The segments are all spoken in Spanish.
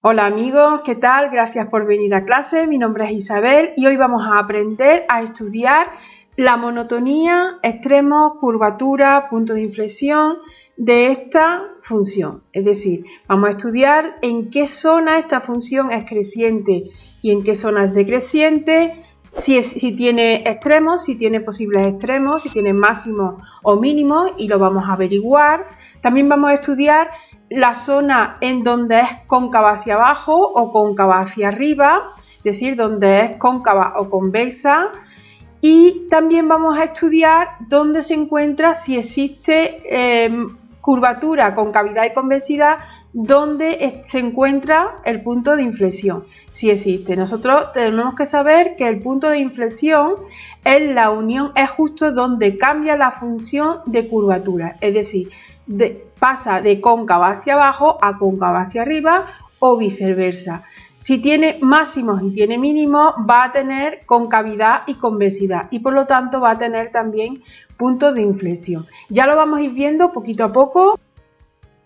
Hola amigos, ¿qué tal? Gracias por venir a clase. Mi nombre es Isabel y hoy vamos a aprender a estudiar la monotonía, extremos, curvatura, punto de inflexión de esta función. Es decir, vamos a estudiar en qué zona esta función es creciente y en qué zona es decreciente, si tiene extremos, si tiene posibles extremos, si tiene máximos o mínimos, y lo vamos a averiguar. También vamos a estudiar la zona en donde es cóncava hacia abajo o cóncava hacia arriba, es decir, donde es cóncava o convexa. Y también vamos a estudiar dónde se encuentra, si existe curvatura, concavidad y convexidad, dónde se encuentra el punto de inflexión, si existe. Nosotros tenemos que saber que el punto de inflexión es la unión, es justo donde cambia la función de curvatura, es decir, pasa de cóncava hacia abajo a cóncava hacia arriba o viceversa. Si tiene máximos y tiene mínimos, va a tener concavidad y convexidad y por lo tanto va a tener también puntos de inflexión. Ya lo vamos a ir viendo poquito a poco.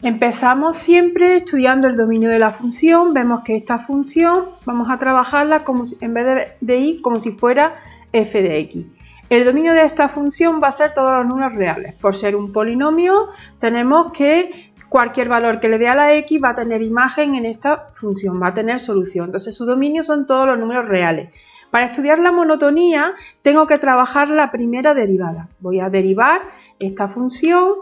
Empezamos siempre estudiando el dominio de la función. Vemos que esta función vamos a trabajarla como si, en vez de y, como si fuera f de x. El dominio de esta función va a ser todos los números reales. Por ser un polinomio, tenemos que cualquier valor que le dé a la x va a tener imagen en esta función, va a tener solución. Entonces, su dominio son todos los números reales. Para estudiar la monotonía, tengo que trabajar la primera derivada. Voy a derivar esta función,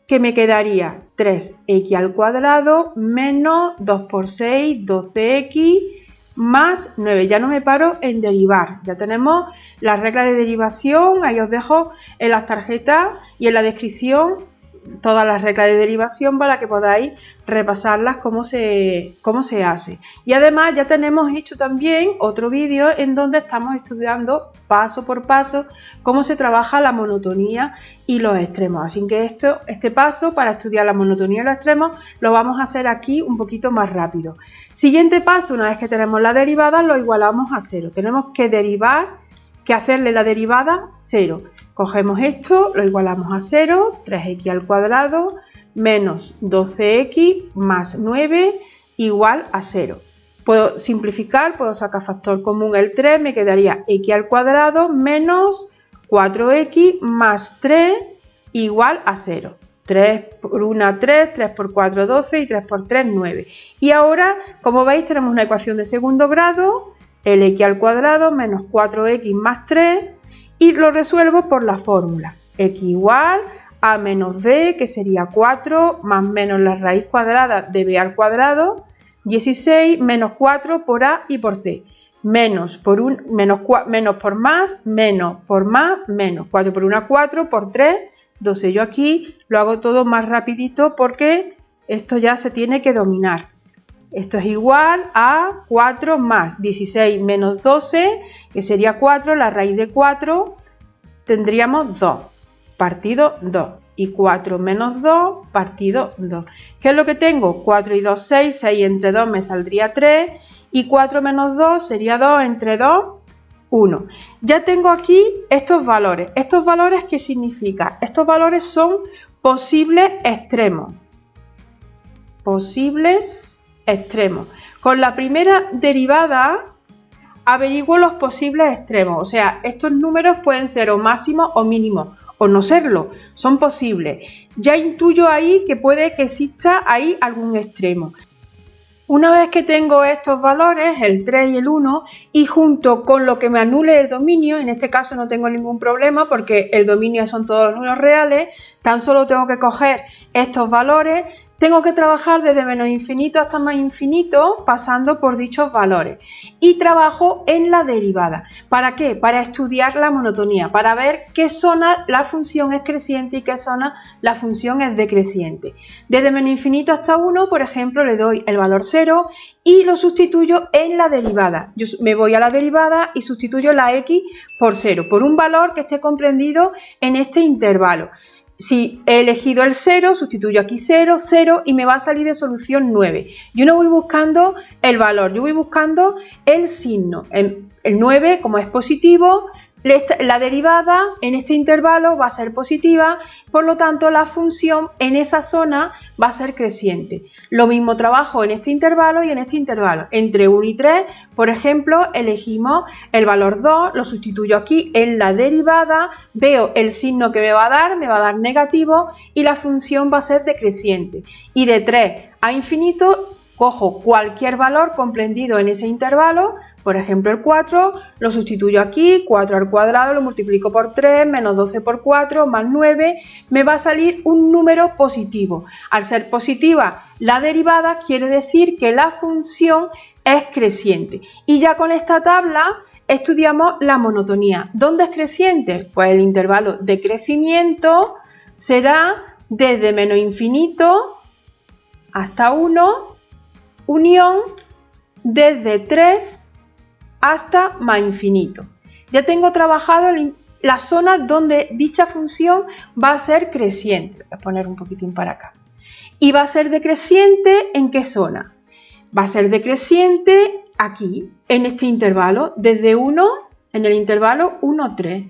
que me quedaría 3x al cuadrado menos 2 por 6, 12x, más 9. Ya no me paro en derivar. Ya tenemos la regla de derivación. Ahí os dejo en las tarjetas y en la descripción todas las reglas de derivación para que podáis repasarlas cómo se hace. Y además ya tenemos hecho también otro vídeo en donde estamos estudiando paso por paso cómo se trabaja la monotonía y los extremos. Así que este paso para estudiar la monotonía y los extremos lo vamos a hacer aquí un poquito más rápido. Siguiente paso, una vez que tenemos la derivada, lo igualamos a 0. Tenemos que hacerle la derivada 0. Cogemos esto, lo igualamos a 0, 3x al cuadrado menos 12x más 9 igual a 0. Puedo simplificar, puedo sacar factor común el 3, me quedaría x al cuadrado menos 4x más 3 igual a 0. 3 por 1, 3, 3 por 4, 12 y 3 por 3, 9. Y ahora, como veis, tenemos una ecuación de segundo grado, el x al cuadrado menos 4x más 3, y lo resuelvo por la fórmula x igual a menos b, que sería 4, más menos la raíz cuadrada de b al cuadrado, 16, menos 4 por a y por c, menos por más, menos por más, menos 4 por 1, 4 por 3, 12. Yo aquí lo hago todo más rapidito porque esto ya se tiene que dominar. Esto es igual a 4 más 16 menos 12, que sería 4, la raíz de 4 tendríamos 2, partido 2. Y 4 menos 2, partido 2. ¿Qué es lo que tengo? 4 y 2, 6, 6 entre 2 me saldría 3, y 4 menos 2 sería 2 entre 2, 1. Ya tengo aquí estos valores. ¿Estos valores qué significa? Estos valores son posibles extremos. Posibles extremos. Con la primera derivada averiguo los posibles extremos, o sea, estos números pueden ser o máximos o mínimos, o no serlo, son posibles. Ya intuyo ahí que puede que exista ahí algún extremo. Una vez que tengo estos valores, el 3 y el 1, y junto con lo que me anule el dominio, en este caso no tengo ningún problema porque el dominio son todos los números reales, tan solo tengo que coger estos valores. Tengo que trabajar desde menos infinito hasta más infinito pasando por dichos valores y trabajo en la derivada. ¿Para qué? Para estudiar la monotonía, para ver qué zona la función es creciente y qué zona la función es decreciente. Desde menos infinito hasta 1, por ejemplo, le doy el valor 0 y lo sustituyo en la derivada. Yo me voy a la derivada y sustituyo la x por 0, por un valor que esté comprendido en este intervalo. Si he elegido el 0, sustituyo aquí 0, 0 y me va a salir de solución 9. Yo no voy buscando el valor, yo voy buscando el signo. El 9, como es positivo, La derivada en este intervalo va a ser positiva, por lo tanto la función en esa zona va a ser creciente. Lo mismo trabajo en este intervalo y en este intervalo. Entre 1 y 3, por ejemplo, elegimos el valor 2, lo sustituyo aquí en la derivada, veo el signo que me va a dar negativo y la función va a ser decreciente. Y de 3 a infinito cojo cualquier valor comprendido en ese intervalo. Por ejemplo, el 4 lo sustituyo aquí, 4 al cuadrado lo multiplico por 3, menos 12 por 4, más 9, me va a salir un número positivo. Al ser positiva la derivada quiere decir que la función es creciente. Y ya con esta tabla estudiamos la monotonía. ¿Dónde es creciente? Pues el intervalo de crecimiento será desde menos infinito hasta 1, unión desde 3 hasta más infinito. Ya tengo trabajado la zona donde dicha función va a ser creciente. Voy a poner un poquitín para acá. ¿Y va a ser decreciente en qué zona? Va a ser decreciente aquí, en este intervalo, desde 1, en el intervalo 1, 3.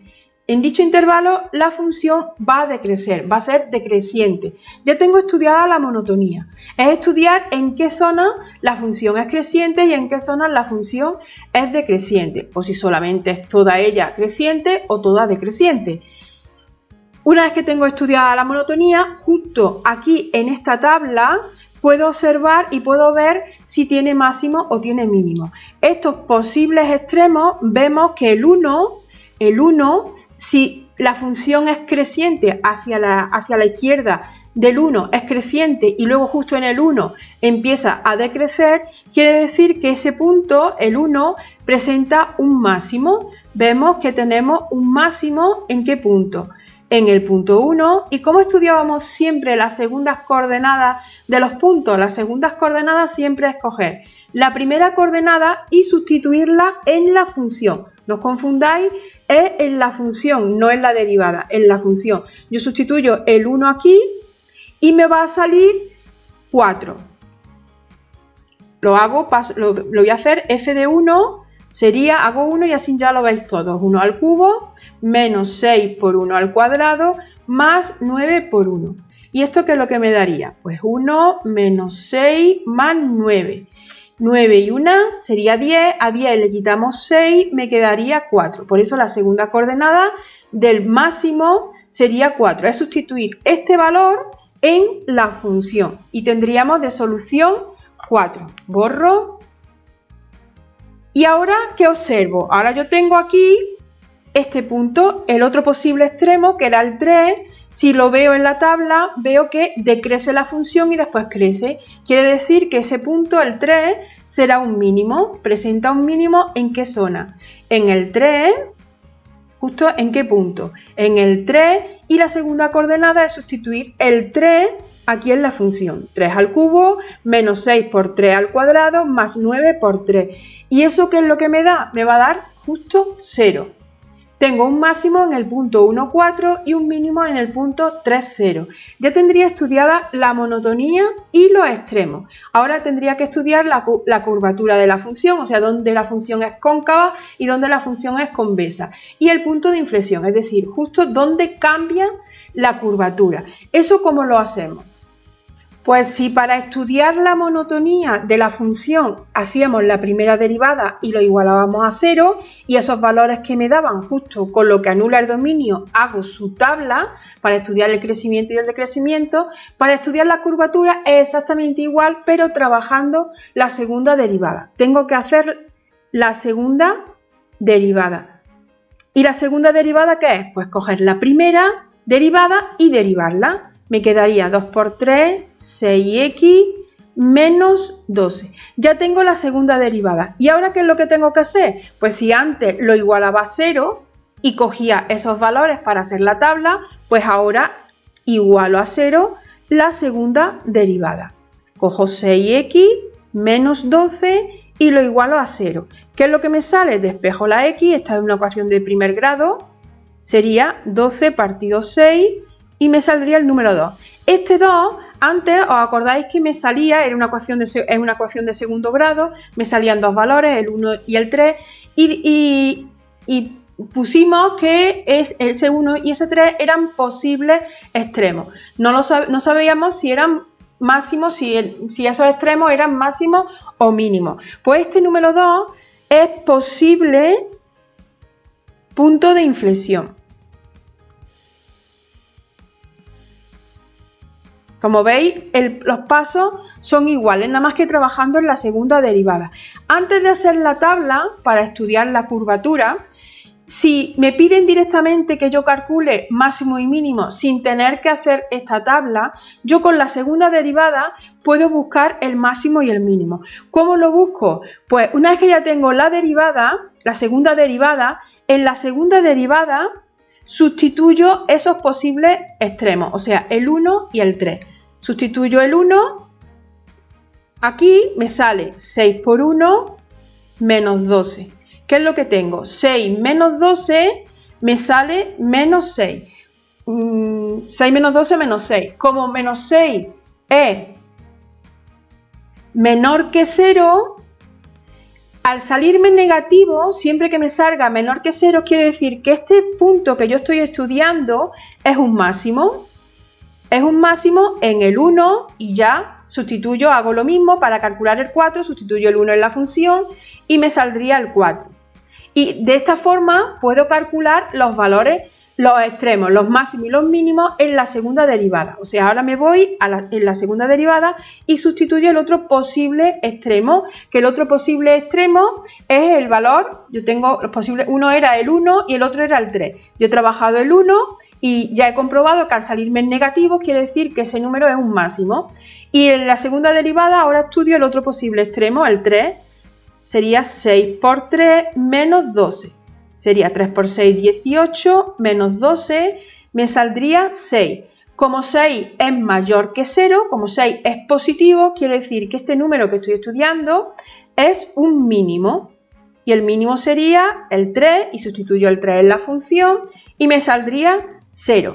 En dicho intervalo la función va a decrecer, va a ser decreciente. Ya tengo estudiada la monotonía. Es estudiar en qué zona la función es creciente y en qué zona la función es decreciente. O si solamente es toda ella creciente o toda decreciente. Una vez que tengo estudiada la monotonía, justo aquí en esta tabla puedo observar y puedo ver si tiene máximo o tiene mínimo. Estos posibles extremos vemos que el 1, si la función es creciente hacia la izquierda del 1 es creciente y luego justo en el 1 empieza a decrecer, quiere decir que ese punto, el 1, presenta un máximo. Vemos que tenemos un máximo ¿en qué punto? En el punto 1. ¿Y cómo estudiábamos siempre las segundas coordenadas de los puntos? Las segundas coordenadas siempre es coger la primera coordenada y sustituirla en la función. No os confundáis, es en la función, no en la derivada, en la función. Yo sustituyo el 1 aquí y me va a salir 4. Lo voy a hacer f de 1, sería, hago 1 y así ya lo veis todos. 1 al cubo, menos 6 por 1 al cuadrado, más 9 por 1. ¿Y esto qué es lo que me daría? Pues 1 menos 6 más 9. 9 y 1 sería 10, a 10 le quitamos 6, me quedaría 4. Por eso la segunda coordenada del máximo sería 4. Es sustituir este valor en la función y tendríamos de solución 4. Borro. Y ahora, ¿qué observo? Ahora yo tengo aquí este punto, el otro posible extremo que era el 3. Si lo veo en la tabla, veo que decrece la función y después crece. Quiere decir que ese punto, el 3, será un mínimo. Presenta un mínimo ¿en qué zona? En el 3, ¿justo en qué punto? En el 3 y la segunda coordenada es sustituir el 3 aquí en la función. 3 al cubo, menos 6 por 3 al cuadrado, más 9 por 3. ¿Y eso qué es lo que me da? Me va a dar justo 0. Tengo un máximo en el punto 1, 4 y un mínimo en el punto 3, 0. Ya tendría estudiada la monotonía y los extremos. Ahora tendría que estudiar la curvatura de la función, o sea, dónde la función es cóncava y dónde la función es convexa. Y el punto de inflexión, es decir, justo dónde cambia la curvatura. ¿Eso cómo lo hacemos? Pues si para estudiar la monotonía de la función hacíamos la primera derivada y lo igualábamos a 0 y esos valores que me daban justo con lo que anula el dominio hago su tabla para estudiar el crecimiento y el decrecimiento, para estudiar la curvatura es exactamente igual pero trabajando la segunda derivada. Tengo que hacer la segunda derivada. ¿Y la segunda derivada qué es? Pues coger la primera derivada y derivarla. Me quedaría 2 por 3, 6x menos 12. Ya tengo la segunda derivada. ¿Y ahora qué es lo que tengo que hacer? Pues si antes lo igualaba a 0 y cogía esos valores para hacer la tabla, pues ahora igualo a 0 la segunda derivada. Cojo 6x menos 12 y lo igualo a 0. ¿Qué es lo que me sale? Despejo la x, esta es una ecuación de primer grado, sería 12 partido 6 y me saldría el número 2. Este 2, antes os acordáis que me salía, era una ecuación de segundo grado, me salían dos valores, el 1 y el 3, y pusimos que ese 1 y ese 3 eran posibles extremos. No sabíamos si eran máximos, si esos extremos eran máximos o mínimos. Pues este número 2 es posible punto de inflexión. Como veis, los pasos son iguales, nada más que trabajando en la segunda derivada. Antes de hacer la tabla para estudiar la curvatura, si me piden directamente que yo calcule máximo y mínimo sin tener que hacer esta tabla, yo con la segunda derivada puedo buscar el máximo y el mínimo. ¿Cómo lo busco? Pues una vez que ya tengo la derivada, la segunda derivada, en la segunda derivada sustituyo esos posibles extremos, o sea, el 1 y el 3. Sustituyo el 1, aquí me sale 6 por 1 menos 12. ¿Qué es lo que tengo? 6 menos 12 me sale menos 6. 6 menos 12 menos 6. Como menos 6 es menor que 0, al salirme negativo, siempre que me salga menor que 0, quiere decir que este punto que yo estoy estudiando es un máximo. Es un máximo en el 1 y ya sustituyo, hago lo mismo para calcular el 4, sustituyo el 1 en la función y me saldría el 4. Y de esta forma puedo calcular los valores, los extremos, los máximos y los mínimos en la segunda derivada. O sea, ahora me voy en la segunda derivada y sustituyo el otro posible extremo, que el otro posible extremo es el valor, yo tengo los posibles, uno era el 1 y el otro era el 3. Yo he trabajado el 1 y ya he comprobado que al salirme en negativo quiere decir que ese número es un máximo. Y en la segunda derivada ahora estudio el otro posible extremo, el 3. Sería 6 por 3 menos 12. Sería 3 por 6, 18, menos 12, me saldría 6. Como 6 es mayor que 0, como 6 es positivo, quiere decir que este número que estoy estudiando es un mínimo. Y el mínimo sería el 3, y sustituyo el 3 en la función, y me saldría 0.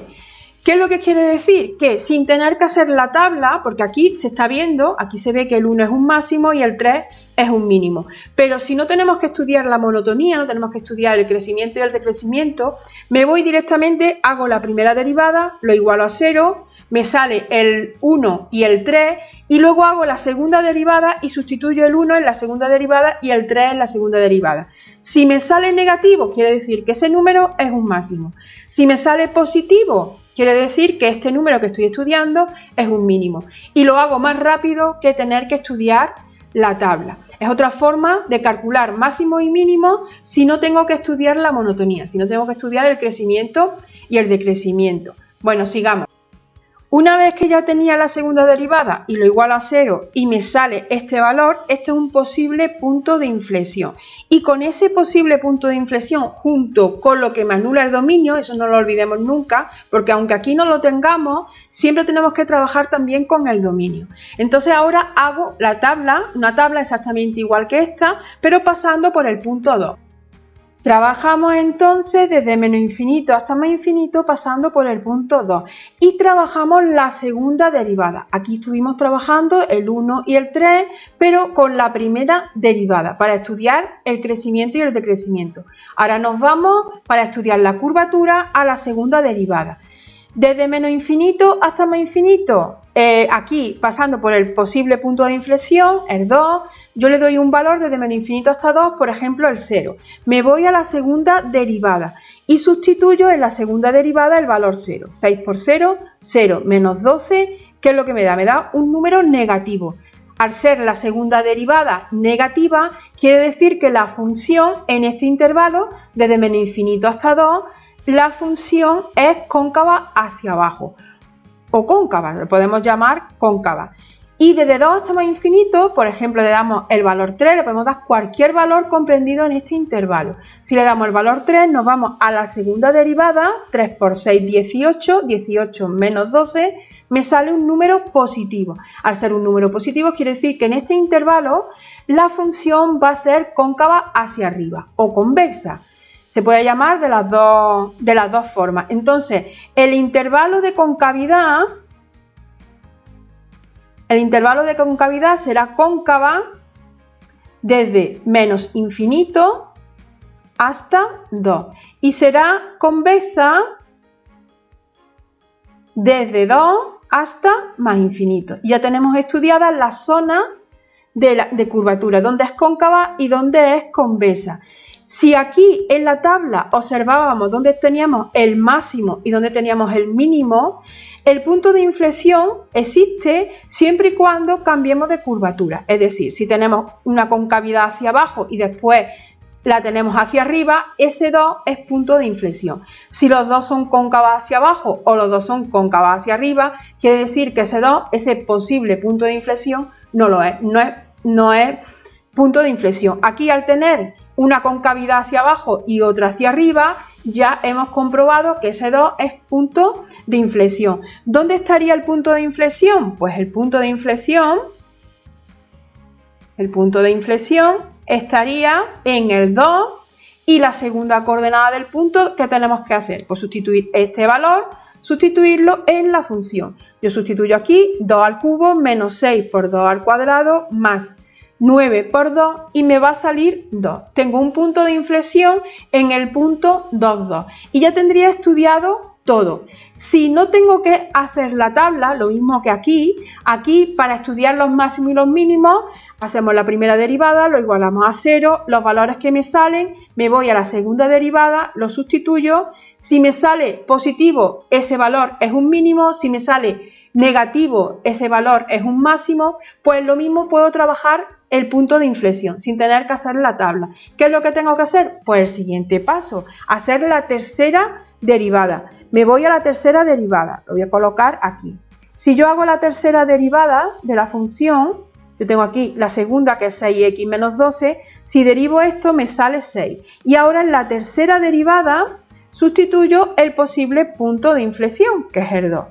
¿Qué es lo que quiere decir? Que sin tener que hacer la tabla, porque aquí se está viendo, aquí se ve que el 1 es un máximo y el 3 es un mínimo. Pero si no tenemos que estudiar la monotonía, no tenemos que estudiar el crecimiento y el decrecimiento, me voy directamente, hago la primera derivada, lo igualo a 0, me sale el 1 y el 3 y luego hago la segunda derivada y sustituyo el 1 en la segunda derivada y el 3 en la segunda derivada. Si me sale negativo, quiere decir que ese número es un máximo. Si me sale positivo, quiere decir que este número que estoy estudiando es un mínimo. Y lo hago más rápido que tener que estudiar la tabla. Es otra forma de calcular máximo y mínimo si no tengo que estudiar la monotonía, si no tengo que estudiar el crecimiento y el decrecimiento. Bueno, sigamos. Una vez que ya tenía la segunda derivada y lo igualo a 0 y me sale este valor, este es un posible punto de inflexión. Y con ese posible punto de inflexión, junto con lo que me anula el dominio, eso no lo olvidemos nunca, porque aunque aquí no lo tengamos, siempre tenemos que trabajar también con el dominio. Entonces ahora hago la tabla, una tabla exactamente igual que esta, pero pasando por el punto 2. Trabajamos entonces desde menos infinito hasta más infinito pasando por el punto 2 y trabajamos la segunda derivada. Aquí estuvimos trabajando el 1 y el 3, pero con la primera derivada para estudiar el crecimiento y el decrecimiento. Ahora nos vamos para estudiar la curvatura a la segunda derivada. Desde menos infinito hasta más infinito, aquí pasando por el posible punto de inflexión, el 2, yo le doy un valor desde menos infinito hasta 2, por ejemplo el 0. Me voy a la segunda derivada y sustituyo en la segunda derivada el valor 0. 6 por 0, 0 menos 12, ¿qué es lo que me da? Me da un número negativo. Al ser la segunda derivada negativa, quiere decir que la función en este intervalo, desde menos infinito hasta 2, la función es cóncava hacia abajo, o cóncava, lo podemos llamar cóncava. Y desde 2 hasta más infinito, por ejemplo, le damos el valor 3, le podemos dar cualquier valor comprendido en este intervalo. Si le damos el valor 3, nos vamos a la segunda derivada, 3 por 6, 18, 18 menos 12, me sale un número positivo. Al ser un número positivo, quiere decir que en este intervalo la función va a ser cóncava hacia arriba o convexa. Se puede llamar de las dos formas. Entonces, el intervalo de concavidad será cóncava desde menos infinito hasta 2. Y será convexa desde 2 hasta más infinito. Ya tenemos estudiadas las zonas de curvatura, donde es cóncava y donde es convexa. Si aquí en la tabla observábamos dónde teníamos el máximo y dónde teníamos el mínimo, el punto de inflexión existe siempre y cuando cambiemos de curvatura. Es decir, si tenemos una concavidad hacia abajo y después la tenemos hacia arriba, ese 2 es punto de inflexión. Si los dos son cóncavas hacia abajo o los dos son cóncavas hacia arriba, quiere decir que ese 2, ese posible punto de inflexión, no lo es, no es punto de inflexión. Aquí, al tener una concavidad hacia abajo y otra hacia arriba, ya hemos comprobado que ese 2 es punto de inflexión. ¿Dónde estaría el punto de inflexión? Pues el punto de inflexión estaría en el 2 y la segunda coordenada del punto, ¿qué tenemos que hacer? Pues sustituir este valor, sustituirlo en la función. Yo sustituyo aquí 2 al cubo menos 6 por 2 al cuadrado más 9 por 2 y me va a salir 2. Tengo un punto de inflexión en el punto 2, 2 y ya tendría estudiado todo. Si no tengo que hacer la tabla, lo mismo que aquí para estudiar los máximos y los mínimos, hacemos la primera derivada, lo igualamos a 0, los valores que me salen, me voy a la segunda derivada, lo sustituyo, si me sale positivo, ese valor es un mínimo, si me sale negativo, ese valor es un máximo, pues lo mismo puedo trabajar el punto de inflexión sin tener que hacer la tabla. ¿Qué es lo que tengo que hacer? Pues el siguiente paso, hacer la tercera derivada. Me voy a la tercera derivada, lo voy a colocar aquí. Si yo hago la tercera derivada de la función, yo tengo aquí la segunda que es 6x menos 12, si derivo esto me sale 6. Y ahora en la tercera derivada sustituyo el posible punto de inflexión, que es el 2.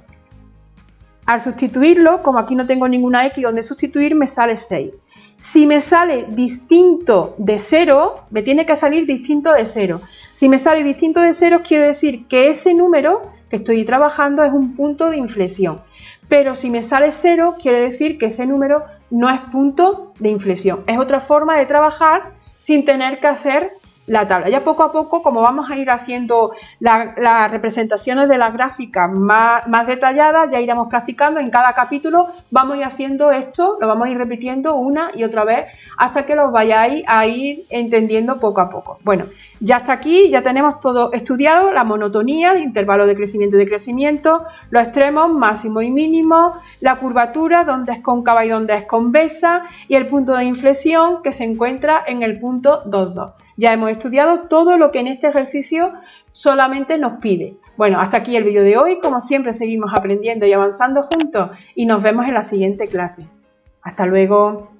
Al sustituirlo, como aquí no tengo ninguna x donde sustituir, me sale 6. Si me sale distinto de 0, me tiene que salir distinto de 0. Si me sale distinto de 0, quiere decir que ese número que estoy trabajando es un punto de inflexión. Pero si me sale 0, quiere decir que ese número no es punto de inflexión. Es otra forma de trabajar sin tener que hacer la tabla. Ya poco a poco, como vamos a ir haciendo las representaciones de las gráficas más detalladas, ya iremos practicando en cada capítulo, vamos a ir haciendo esto, lo vamos a ir repitiendo una y otra vez hasta que lo vayáis a ir entendiendo poco a poco. Bueno, ya hasta aquí, ya tenemos todo estudiado, la monotonía, el intervalo de crecimiento y decrecimiento, los extremos, máximo y mínimo, la curvatura, donde es cóncava y donde es convexa, y el punto de inflexión que se encuentra en el punto 2, 2. Ya hemos estudiado todo lo que en este ejercicio solamente nos pide. Bueno, hasta aquí el vídeo de hoy. Como siempre, seguimos aprendiendo y avanzando juntos y nos vemos en la siguiente clase. Hasta luego.